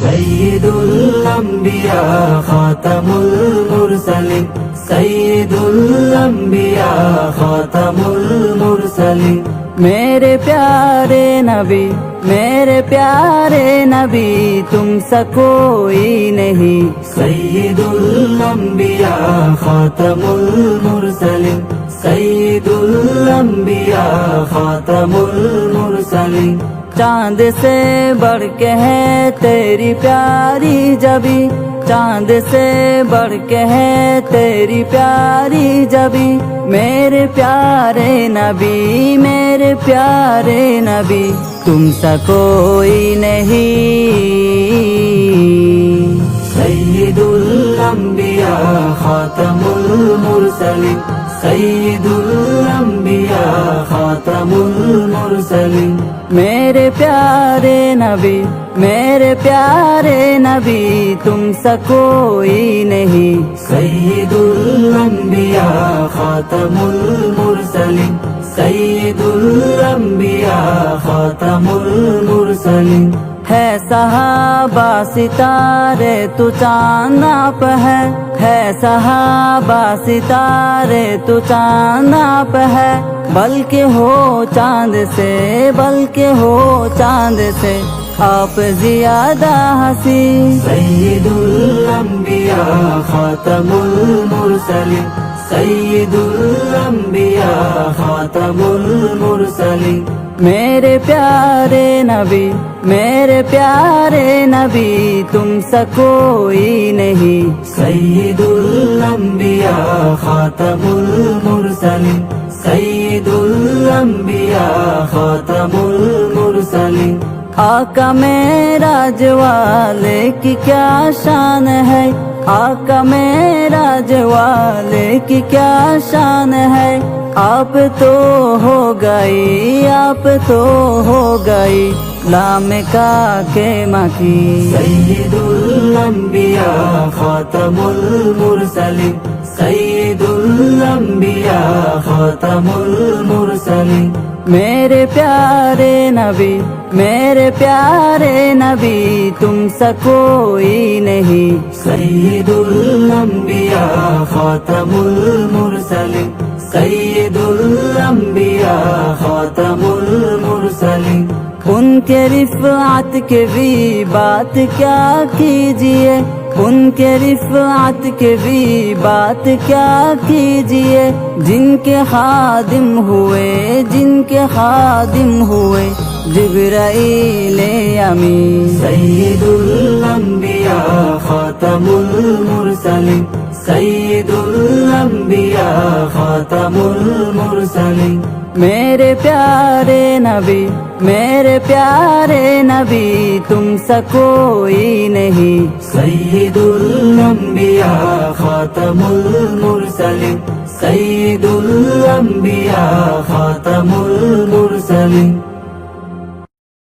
सय्यदुल अंबिया खातमुल मुरसलिन, सय्यदुल अंबिया खातमुल मुरसलिन। मेरे प्यारे नबी, मेरे प्यारे नबी, तुमसा कोई नहीं। सय्यदुल अंबिया खातमुल मुरसलिन, सय्यदुल अंबिया खातमुल मुरसलिन। चांद से बढ़ के है तेरी प्यारी जबी, चांद से बढ़ के है तेरी प्यारी जबी। मेरे प्यारे नबी, मेरे प्यारे नबी, तुमसा कोई नहीं। सय्यदुल अंबिया खातमुल मुरसलिन, सय्यदुल अंबिया खातमुल मुरसलिन। मेरे प्यारे नबी, मेरे प्यारे नबी, तुमसा कोई नहीं। सय्यदुल अंबिया खातमुल मुरसलिन, सय्यदुल अंबिया खातमुल मुरसलिन। है सहाबा सितारे तू चांद आप है सहाबा सितारे तू चांद आप है। बल्कि हो चांद से, बल्कि हो चांद से आप ज्यादा हंसी। सय्यदुल अंबिया खातमुल मुरसलिन, सय्यदुल अंबिया खातमुल मुरसलिन। मेरे प्यारे नबी, मेरे प्यारे नबी, तुमसा कोई नहीं। सय्यदुल अंबिया खातमुल मुरसलिन, सय्यदुल अंबिया खातमुल मुरसलिन। आका मेराज वाले की क्या शान है, आका मेराज वाले की क्या शान है। आप तो हो गई, आप तो हो गई लामिका के माँ की। सय्यदुल अंबिया खातमुल मुरसलिन, सय्यदुल अंबिया खातमुल मुरसलिन। मेरे प्यारे नबी, मेरे प्यारे नबी, तुमसा कोई नहीं। सय्यदुल अंबिया खातमुल मुरसलिन, सय्यदुल अंबिया खातमुल मुरसलिन। उनके रिफ़ात के भी बात क्या कीजिए, उनके रिफ़ात के भी बात क्या कीजिए। जिनके खादिम हुए, जिनके खादिम हुए जिब्राईल अमीन। सय्यदुल अंबिया खातमुल मुरसलिन, सय्यदुल अंबिया खातमुल मुरसलिन। मेरे प्यारे नबी, मेरे प्यारे नबी, तुमसा कोई नहीं। सय्यदुल अंबिया खातमुल मुरसलिन, सय्यदुल अंबिया खातमुल मुरसलिन।